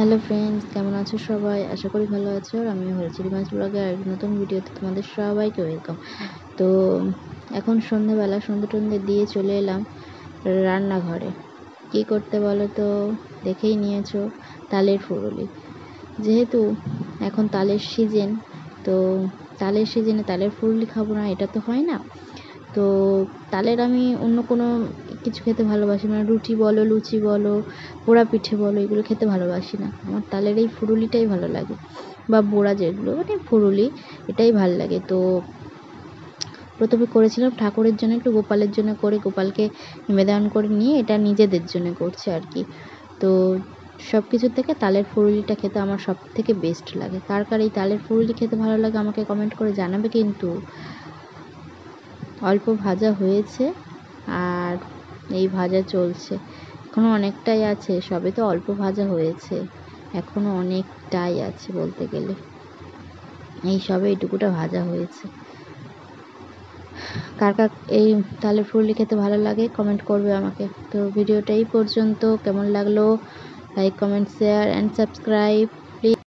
Hello friends, কেমন আছো সবাই? আশা করি ভালো আছো। আর আমিও ভালো আছি। রিমাস ব্লগের আর নতুন ভিডিওতে তোমাদের সবাইকে ওয়েলকাম। তো এখন সন্ধ্যেবেলা সন্ধ্যে দিয়ে চলে এলাম রান্নাঘরে। কী করতে বলো তো? দেখেই নিয়েছো, তালের ফুরুলি। যেহেতু এখন তালের সিজন, তো তালের সিজনে তালের ফুরুলি খাবো না এটা তো হয় না। তো তালের আমি অন্য কোনো কিছু খেতে ভালোবাসি, মানে রুটি বলো, লুচি বলো, পোড়া পিঠে বলো, এগুলো খেতে ভালোবাসি না। আমার তালের এই ফুরুলিটাই ভালো লাগে, বা বোড়া যেগুলো মানে ফুরুলি, এটাই ভালো লাগে। তো প্রথমে করেছিলাম ঠাকুরের জন্য, একটু গোপালের জন্য করে, গোপালকে নিবেদন করে নিয়ে এটা নিজেদের জন্য করছে আর কি। তো সব কিছুর থেকে তালের ফুরুলিটা খেতে আমার সব থেকে বেস্ট লাগে। কার কার এই তালের ফুরুলি খেতে ভালো লাগে আমাকে কমেন্ট করে জানাবে। কিন্তু অল্প ভাজা হয়েছে আর এই ভাজা চলছে, এখনও অনেকটাই আছে। সবে তো অল্প ভাজা হয়েছে, এখনও অনেকটাই আছে বলতে গেলে। এই সবে এইটুকুটা ভাজা হয়েছে। কার কার এই তালের ফুরুলি খেতে ভালো লাগে কমেন্ট করবে আমাকে। তো ভিডিওটা এই পর্যন্ত। কেমন লাগলো? Like, comment, share and subscribe.